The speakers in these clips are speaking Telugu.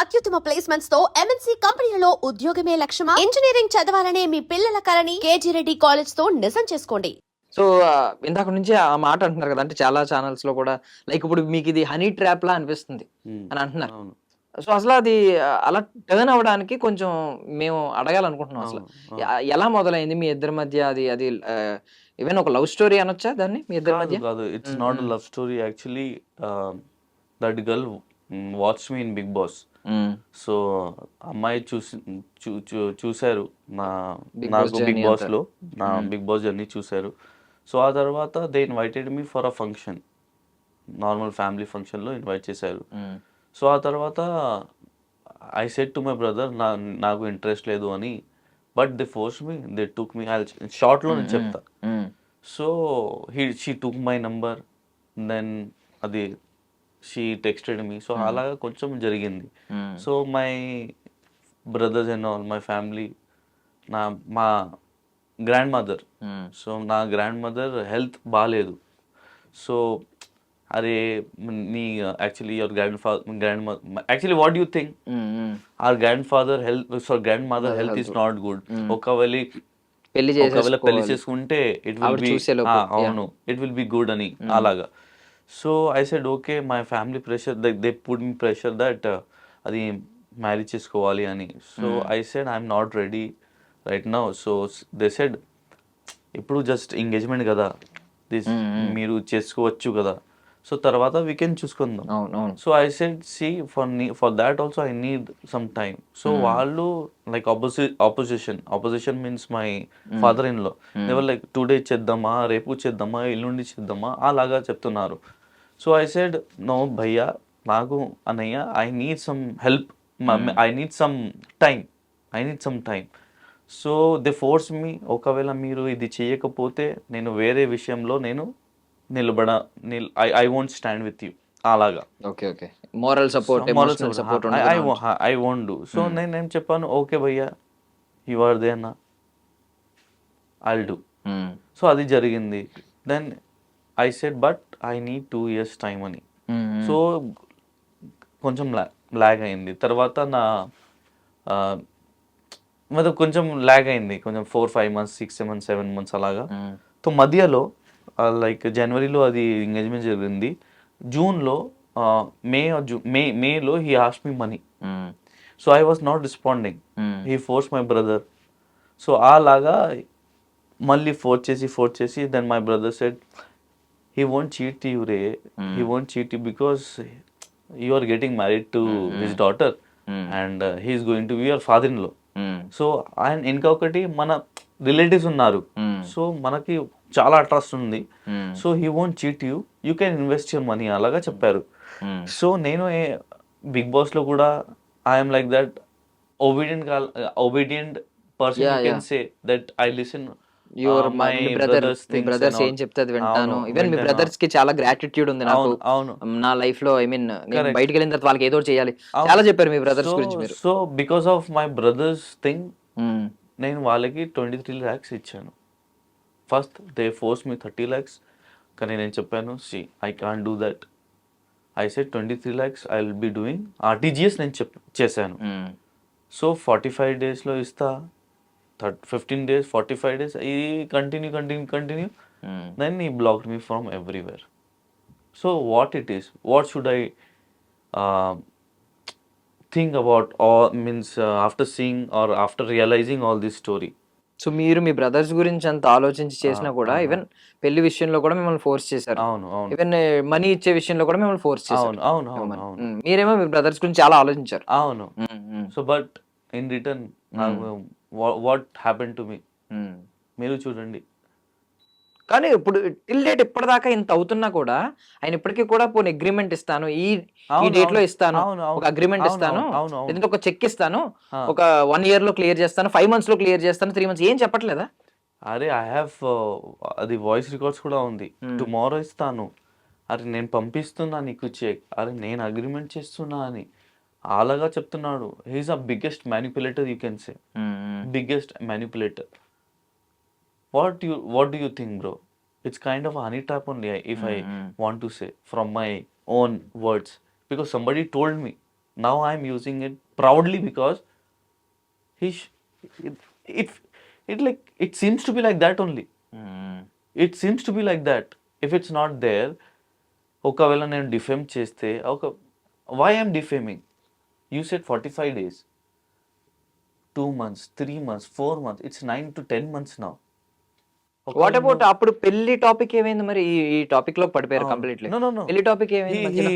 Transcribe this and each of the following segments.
అత్యుత్తమ ప్లేస్మెంట్స్ తో ఎంఎన్సీ కంపెనీలలో ఉద్యోగమే లక్ష్యమా? ఇంజనీరింగ్ చదవాలనే మీ పిల్లల కలని కేజీ రెడ్డి కాలేజ్ తో నిజం చేసుకోండి. సో, ఇందాక నుంచి ఆ మాట అంటున్నారు కదా! అంటే చాలా ఛానెల్స్‌లో కూడా లైక్ ఇప్పుడు మీకిది హనీ ట్రాప్‌లా అనిపిస్తుంది అని అంటున్నారు. అవును. సో, అసలది అలా టర్న్ అవ్వడానికి కొంచెం మేము అడగాలనుకుంటున్నాం అసలు. అవును. ఎలా మొదలైంది మీ ఇద్దరి మధ్య అది అది ఈవెన్ ఒక లవ్ స్టోరీ అనొచ్చా దాన్ని మీ ఇద్దరి మధ్య? కాదు. It's not a love story actually. That girl watched me in Bigg Boss. So అమ్మాయి చూసారు నాకు బిగ్ బాస్ లో నా బిగ్ బాస్ జర్నీ చూసారు. సో ఆ తర్వాత they invited me for a function, normal family function లో ఇన్వైట్ చేశారు. సో ఆ తర్వాత I said to my brother నాకు ఇంట్రెస్ట్ లేదు అని, but they force me, they took me. Short లో నేను చెప్తా. So she took my number, then అది షీ టెక్స్టెడ్ మీ. సో అలాగా కొంచెం జరిగింది. So my brothers and all my family, మా గ్రాండ్ మదర్, సో నా గ్రాండ్ మదర్ హెల్త్ బాగాలేదు. సో అరే నీ actually your grandmother actually what you think or grandfather health, so grandmother health is not good. ఒకవేళ పెళ్లి చేసుకుంటే ఇట్ విల్ బి, అవును, ఇట్ విల్ బి గుడ్ అని అలాగా. So I said okay, my family pressure, they put me pressure that అది మ్యారేజ్ చేసుకోవాలి అని. So I said I'm not ready right now. So they said ఇప్పుడు జస్ట్ ఎంగేజ్మెంట్ కదా, దిస్ మీరు చేసుకోవచ్చు కదా, సో తర్వాత వీకెండ్ చూసుకుందాం. So I said see for that also I need some time. So వాళ్ళు like opposition means my father in law, they're like today చేద్దామా, రేపు చేద్దామా, ఎల్లుండి చేద్దామా అలాగా చెప్తున్నారు. సో ఐ సెడ్ నో భయ్యా, నాకు అన్నయ్య, I need some help, I need some time. So they force me, ఒకవేళ మీరు ఇది చేయకపోతే నేను వేరే విషయంలో నేను I won't stand with you అలాగా. Okay moral support I won't do. So నేను చెప్పాను ఓకే భయ్యా, యు ఆర్ దే అన్న, ఐల్ డూ. సో అది జరిగింది. Then I said but I need 2 years time అని. సో కొంచెం లాగ్ అయింది. తర్వాత నా మరి కొంచెం లాగ్ అయింది, కొంచెం 4-5 months 6 months 7 months అలాగా. సో మధ్యలో లైక్ జనవరిలో అది ఎంగేజ్మెంట్ జరిగింది. జూన్లో మేలో he asked me money. So I was not responding, he force my brother. So అలాగా మళ్ళీ ఫోర్స్ చేసి then my brother said he won't cheat you రే, he won't cheat you because you are getting married to his daughter and he is going to be your father-in-law. So and ఇంకొకటి మన రిలేటివ్స్ ఉన్నారు, సో మనకి చాలా ట్రస్ట్ ఉంది. So he won't cheat you, you can invest your money అలాగా చెప్పారు. సో నేను బిగ్ బాస్ లో కూడా I'm like that obedient person, you can say that I listen. My brothers ఏం చెప్తే అది వింటాను. ఈవెన్ మీ బ్రదర్స్ కి చాలా గ్రాటిట్యూడ్ ఉంది నాకు నా లైఫ్ లో. ఐ మీన్ బయటకు వెళ్ళిన తర్వాత వాళ్ళకి ఏదో చేయాలి చాలా చెప్పారు మీ బ్రదర్స్ గురించి మీరు. So because of my brothers thing నేను వాళ్ళకి 23 lakhs ఇచ్చాను. First they force me 30 lakhs, కానీ నేను చెప్పాను see I can't do that. I said 23 lakhs I will be doing RTGS నేను చేశాను. సో 45 days లో ఇస్తా, 15 days 45 days ఇది continue. Then he blocked me from everywhere. So what it is, what should I think about, or means after seeing or after realizing all this story. So మీరు మీ బ్రదర్స్ గురించి అంత ఆలోచించి చేసినా కూడా ఈవెన్ పెళ్లి విషయంలో కూడా మిమ్మల్ని ఫోర్స్ చేశారు. అవును ఈవెన్ మనీ ఇచ్చే విషయంలో కూడా మిమ్మల్ని ఫోర్స్ చేశారు. అవును మీరేమో మీ బ్రదర్స్ గురించి చాలా ఆలోచించారు. అవును. So but in return what happen to me మీరు చూడండి. కానీ ఇప్పుడు టిల్ డేట్ ఇప్పటిదాకా ఇంత అవుతున్నా కూడా ఆయన ఇప్పటికీ కూడా పోనీ అగ్రిమెంట్ ఇస్తాను, ఈ డేట్ లో ఇస్తాను, ఒక అగ్రిమెంట్ ఇస్తాను, లేదంటే ఒక చెక్ ఇస్తాను, ఒక 1 year లో క్లియర్ చేస్తాను, 5 months లో క్లియర్ చేస్తాను, 3 months ఏం చెప్పట్లేదా? అరే ఐ హ్యావ్ అది వాయిస్ రికార్డ్స్ కూడా ఉంది. టుమారో ఇస్తాను, అరే నేను పంపిస్తున్నా నీకు చెక్, అరే నేను అగ్రిమెంట్ చేస్తున్నా అని అలాగా చెప్తున్నాడు. He is a biggest manipulator, you can say biggest manipulator. What do you think, bro? It's kind of a honey trap only, if I want to say from my own words, because somebody told me now I'm using it proudly because he sh- it, it like it seems to be like that only. It seems to be like that. If it's not there, ఒకవేళ నేను డిఫేమ్ చేస్తే why I'm defaming? You said 45 days, 2 months, 3 months, 4 months. It's 9 to 10 months now. What about అప్పుడు పెళ్లి టాపిక్ ఏమైంది మరి? ఈ టాపిక్ లో పడిపోయారు కంప్లీట్లీ. No. పెళ్లి టాపిక్ ఏమైంది మధ్యలో?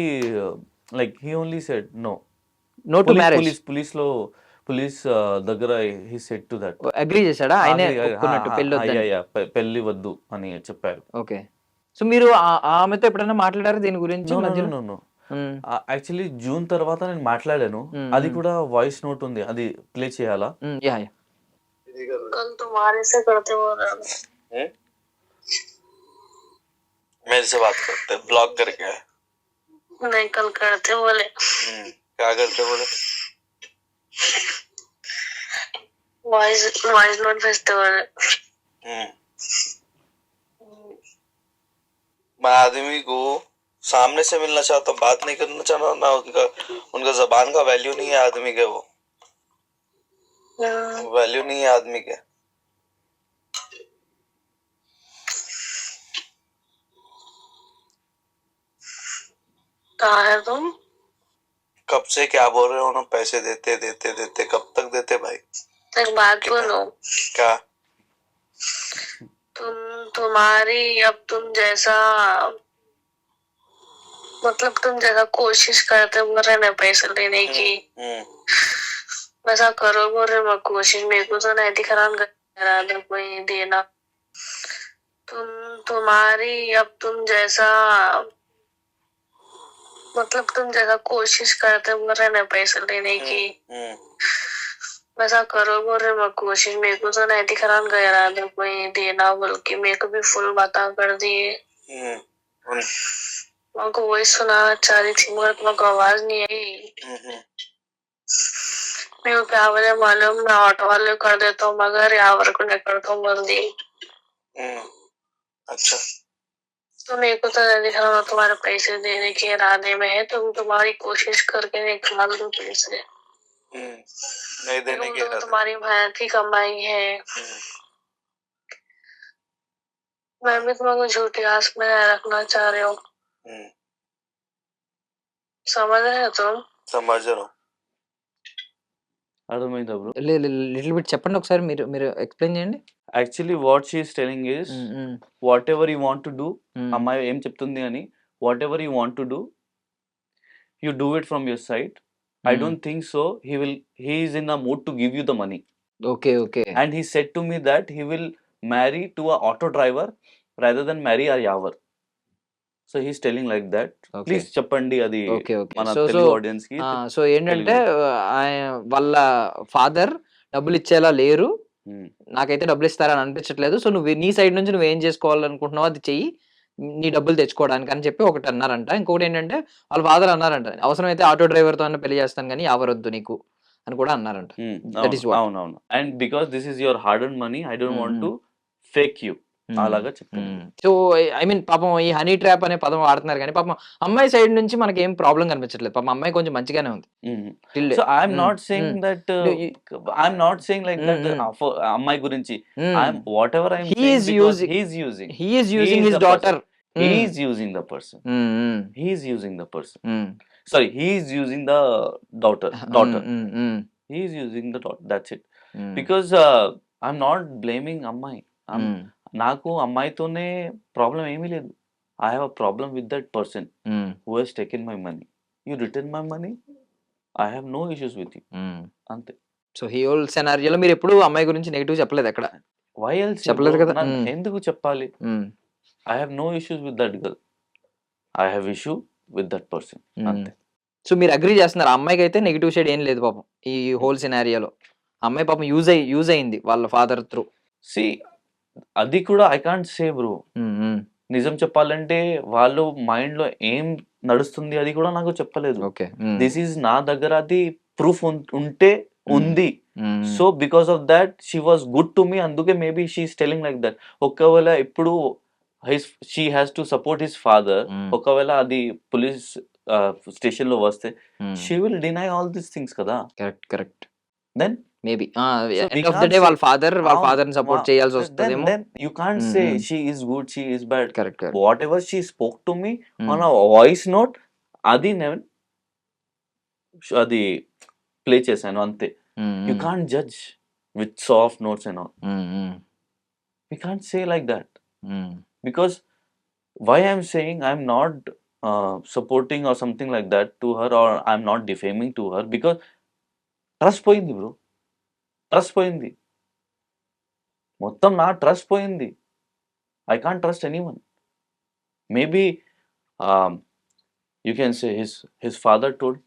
He only said no. No to marriage Police దగ్గర he said to that. Agree చేశాడా? ఆయనే ఒప్పుకున్నట్టు పెళ్లి వద్దని. పెళ్లి వద్దు అని చెప్పారు. ఓకే. సో మీరు ఆమెతో ఎప్పుడైనా మాట్లాడారా దీని గురించి మధ్యలో? No. యాక్చువల్లీ జూన్ తర్వాత నేను మాట్లాడాను. అది కూడా వాయిస్ నోట్ ఉంది, అది ప్లే చేయాలా? యా. कल तुम्हारे से करते हो मेरे से बात करते ब्लॉक करके है। नहीं, कल करते बोले। क्या करते बोले? वॉइस नोट भेजते बोले। मैं आदमी को सामने से मिलना चाहता हूँ, बात नहीं करना चाहता ना, उनका जबान का वैल्यू नहीं है आदमी के, वो वैल्यू नहीं है आदमी के। कहाँ है तुम? कब से क्या बोल रहे हो ना, पैसे देते देते देते कब तक देते भाई? एक बात बोलो, क्या तुम्हारी अब तुम जैसा मतलब तुम जैसा कोशिश करते बोल रहे ना पैसे लेने की, वैसा करो बोल रहे मैं कोशिश, मेरे को तो नहीं दिखरान करा दे कोई देना। तुम्हारी अब तुम जैसा मतलब तुम जैसा कोशिश करते बोल रहे ना पैसे लेने की, वैसा करो बोल रहे मैं कोशिश, मेरे को तो नहीं दिखरान करा दे कोई देना बोल के, मेरे को भी फुल बता कर दिए। को वही सुना चाह रही थी मगर तुमको आवाज नहीं आई। मेरे को क्या बोले मालूम, मैं ऑटो वाले कर देता हूँ मगर यावर को नहीं करता हूँ बोल दी। अच्छा, तो मेरे को तो नहीं दिख रहा तुम्हारे पैसे देने के इरादे में है, तुम तुम्हारी कोशिश करके निकाल दो पैसे। नहीं देने के इरादे, तुम्हारी मेहनत की कमाई है। मैं भी तुम्हारे झूठी आस में नहीं रखना चाह रही हूँ, समझ रहे हो तुम? समझ रहा हूँ। అర్థమైందా బ్రో? లిటిల్ బిట్ చెప్పండి ఒకసారి, మీరు ఎక్స్ప్లెయిన్ చేయండి. Actually what she is telling is what ever you want to do. అమ్మాయి ఏం చెప్తుంది అని, what ever you want to do you do it from your side. I don't think so. He is in a mood to give you the money. Okay. And he said to me that he will marry to a auto driver rather than marry a yavar. So he's telling like that. Okay. Please చెప్పండి అది Okay. మన So తెలుగు ఆడియన్స్ కి. సో ఏంటంటే వాళ్ళ ఫాదర్ డబ్బులు ఇచ్చేలా లేరు, నాకైతే డబ్బులు ఇస్తారని అనిపించట్లేదు, సో నువ్వు నీ సైడ్ నుంచి నువ్వు ఏం చేసుకోవాలనుకుంటున్నావు అది చెయ్యి, నీ డబ్బులు తెచ్చుకోవడానికి అని చెప్పి ఒకటి అన్నారంట. ఇంకొకటి ఏంటంటే వాళ్ళ ఫాదర్ అన్నారంట, అవసరమైతే ఆటో డ్రైవర్ తో పెళ్లి చేస్తాను కానీ ఎవరొద్దు నీకు అని కూడా అన్నారంట. అవునవును. And because this is your hard earn money, I don't want to fake you అలాగా చెప్పాను. సో ఐ మీన్ పాపం ఈ హనీ ట్రాప్ అనే పదం వాడుతున్నారు కానీ పాపం అమ్మాయి సైడ్ నుంచి మనకి ఏం ప్రాబ్లం కనిపించట్లేదు, పాపం అమ్మాయి కొంచెం మంచిగానే ఉంది. So I'm not saying that, I'm not saying like that అమ్మాయి గురించి. What ever I'm he is using his daughter. He is using the person. He is using the person. Sorry, he is using the daughter. He is using the daughter. That's it. Because I'm not blaming అమ్మాయి. నాకు అమ్మాయితోనే ప్రాబ్లం ఏమీ లేదు. I have a problem with that person who has taken my money. You return my money, I have no issues with you. అంతే. సో ఈ హోల్ సినారియోలో మీరు ఎప్పుడు అమ్మాయి గురించి నెగిటివ్ చెప్పలేదు ఎక్కడ? Why else? చెప్పలేదు కదా. ఎందుకు చెప్పాలి? I have no issues with that girl. I have issue with that person. అంతే. సో మీరు అగ్రీ చేస్తున్నారు అమ్మాయికి అయితే నెగిటివ్ షేడ్ ఏం లేదు పాపం ఈ హోల్ సినారియోలో? అమ్మాయి పాపం యూజ్ అయింది వాళ్ళ ఫాదర్ త్రూ. See, అది కూడా ఐ కాంట్ సే బ్రో. నిజం చెప్పాలంటే వాళ్ళు మైండ్ లో ఏం నడుస్తుంది అది కూడా నాకు చెప్పలేదు. దిస్ ఈజ్ నా దగ్గర అది ప్రూఫ్ ఉంటే ఉంది. So because of that she was good to me, అందుకే maybe she is telling like that. ఒకవేళ ఇప్పుడు she has to support his father, ఒకవేళ అది పోలీస్ స్టేషన్లో వస్తే she will deny all these things కదా. Correct then maybe So we end of the can't day say- వాళ్ళ ఫాదర్ ని సపోర్ట్ చేయాల్సి then వస్తుందేమో. then you can't say Mm. she is good, she is bad. Correct Whatever she spoke to me on a voice note, అది నేను అది ప్లే చేశాను అంతే. You can't judge with soft notes and all. We can't say like that, because why I'm saying I'm not supporting or something like that to her, or I'm not defaming to her, because trust పోయింది బ్రో, ట్రస్ట్ పోయింది, మొత్తం నా ట్రస్ట్ పోయింది. I can't trust anyone. Maybe you can say his father told,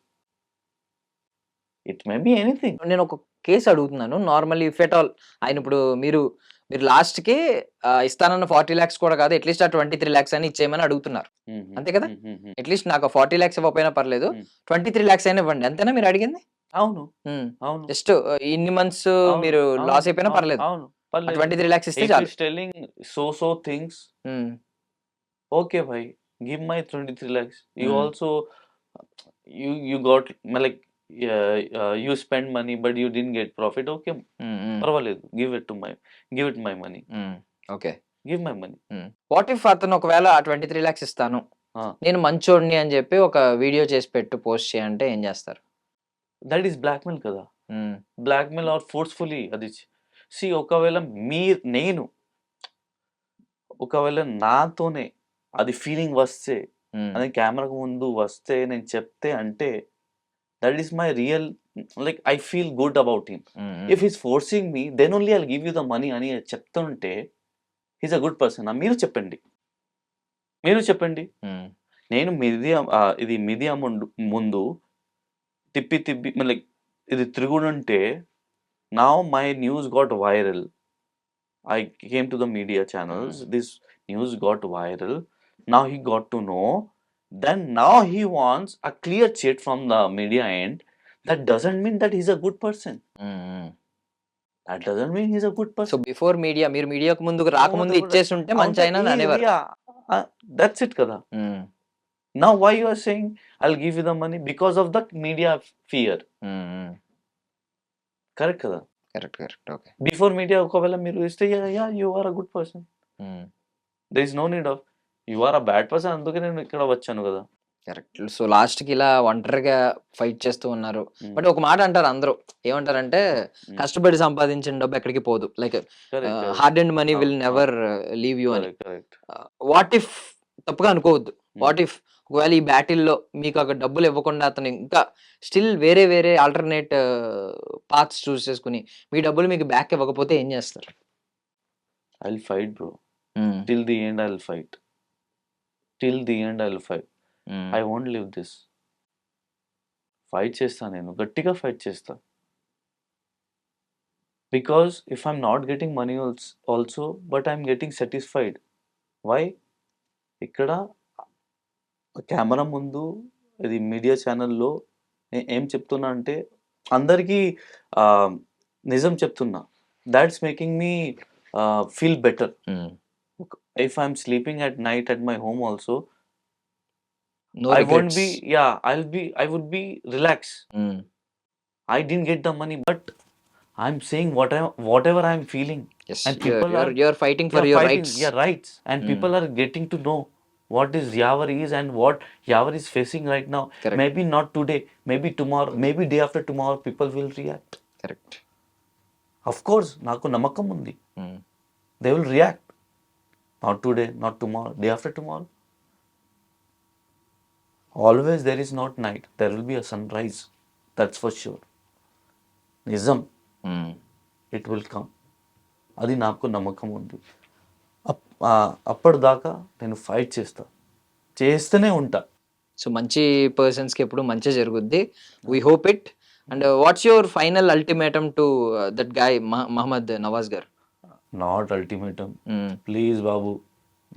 it may be anything. నేను ఒక కేసు అడుగుతున్నాను నార్మల్లీ ఇఫ్ ఎట్ ఆల్ ఆయన ఇప్పుడు మీరు లాస్ట్ కి ఇస్తానన్న 40 lakhs కూడా కాదు అట్లీస్ట్ ఆ 23 lakhs అని ఇచ్చేయమని అడుగుతున్నారు అంతే కదా. అట్లీస్ట్ నాకు 40 lakhs ఇవ్వకపోయినా పర్లేదు 23 lakhs అయినా ఇవ్వండి అంతేనా మీరు అడిగింది. అవును అవును జస్ట్ ఇన్ని మంత్స్ మీరు లాస్ అయిపోయినా పర్లేదు అవును పర్లేదు. 23 lakhs ఇస్తే If చాలు. he's telling so things, okay bhai, give my 23 lakhs. You also you got like you spend money but you didn't get profit. Okay, పర్వాలేదు, give it my money. Okay Give my money. What if అతను ఒకవేళ ఆ 23 lakhs ఇస్తాను నేను మంచోడిని అని చెప్పి ఒక వీడియో చేసి పెట్టు పోస్ట్ చేయంటే ఏం చేస్తారు. That is blackmail కదా. Blackmail or forcefully అది. See, ఒకవేళ నేను ఒకవేళ నాతోనే అది ఫీలింగ్ వస్తే, అది కెమెరాకు ముందు వస్తే నేను చెప్తే అంటే that is my real, like I feel good about him. If is forcing me then only I'll give you the money అని చెప్తుంటే హీస్ అ గుడ్ పర్సన్. మీరు చెప్పండి నేను మీడియా ముందు తిప్పి లైక్ ఇది తిరుగుడుంటే now my news got viral. I came to the media channels, this news got viral, now he got to know, then now he wants a clear chit from the media end. That doesn't mean that he's a good person. That doesn't mean he's a good person. So before media మీరు మీడియాకు ముందుకు రాకముందు ఇచ్చేసి ఉంటే మంచి అయినా అనేవారు. That's it కదా. Now why you are saying I'll give you the money because of the media fear? Correct కదా. Correct okay. బిఫోర్ మీడియా ఒకవేళ మీరు ఇస్తే you are a good person, there is no need of you are a bad person, అందుకే నేను ఇక్కడ వచ్చాను కదా. కరెక్ట్. సో లాస్ట్ కి ఇలా ఒంటరిగా ఫైట్ చేస్తూ ఉన్నారు. బట్ ఒక మాట అంటారు అందరూ, ఏమంటారంటే కష్టపడి సంపాదించిన డబ్బు ఎక్కడికి పోదు, like hard and money will never leave you అని. వాట్ ఇఫ్ తప్పుగా అనుకోవద్దు, వాట్ ఇఫ్ ఒకవేళ ఈ బ్యాటిల్లో మీకు అక్కడ డబ్బులు ఇవ్వకుండా అతను ఇంకా స్టిల్ వేరే ఆల్టర్నేట్ పాత్స్ చూస్ చేసుకుని మీ డబ్బులు మీకు బ్యాక్ ఇవ్వకపోతే ఏం చేస్తారు. I will fight bro, till the end I will fight, till the end I will fight. I won't leave this. Fight చేస్తా, నేను గట్టిగా ఫైట్ చేస్తా. Because if I'm not getting money also but I'm getting satisfied. Why? ఇక్కడ కెమెరా ముందు ఇది మీడియా ఛానల్లో ఏం చెప్తున్నా అంటే అందరికీ నిజం చెప్తున్నా. That's making me feel better. If I'm sleeping at night at my home also I won't be, I would be relaxed. I didn't get the money, but I'm saying whatever I'm feeling. Yes, And people you're fighting for your rights. Yeah, rights. And people are getting to know what is Yavar is and what Yavar is facing right now. Correct. Maybe not today, maybe tomorrow, maybe day after tomorrow, people will react. Correct. Of course, naku namakam undi. They will react. Not today, not tomorrow, day after tomorrow. Always there is not night, there will be a sunrise. That's for sure. Nizam. It will come. అది నాకు నమ్మకం ఉంది. అప్పటిదాకా నేను ఫైట్ చేస్తూనే ఉంటా. సో మంచి పర్సన్స్కి ఎప్పుడు మంచి జరుగుద్ది. We hope it. And what's your final ultimatum to that guy Mohammed Nawaz garu? Not ultimatum, please బాబు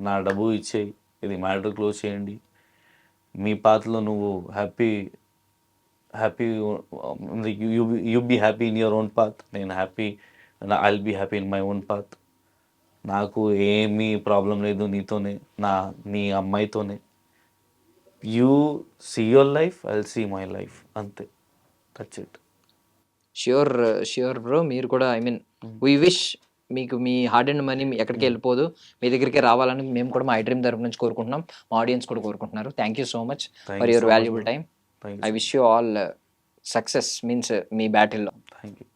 నా డబ్బు ఇచ్చేయి, ఇది మ్యాటర్ క్లోజ్ చేయండి. మీ పాత్రలో నువ్వు happy you be happy in your own path, నేను happy, I will be happy in my own path. నాకు ఏమీ ప్రాబ్లం లేదు నీతోనే, నీ అమ్మాయితోనే. You see your life, I will see my life, అంతే, దట్స్ ఇట్. Sure bro. మీరు కూడా ఐ మీన్ వీ విష్ మీకు మీ హార్డ్ అండ్ మనీ ఎక్కడికి వెళ్ళిపోదు, మీ దగ్గరికి రావాలని మేము కూడా మా ఐ డ్రీమ్ తరపు నుంచి కోరుకుంటున్నాం, మా ఆడియన్స్ కూడా కోరుకుంటున్నారు. Thank you so much Thank for you your so much, valuable bro. Time. Thank you I so wish you all success means మీ బ్యాటిల్లో. Thank you.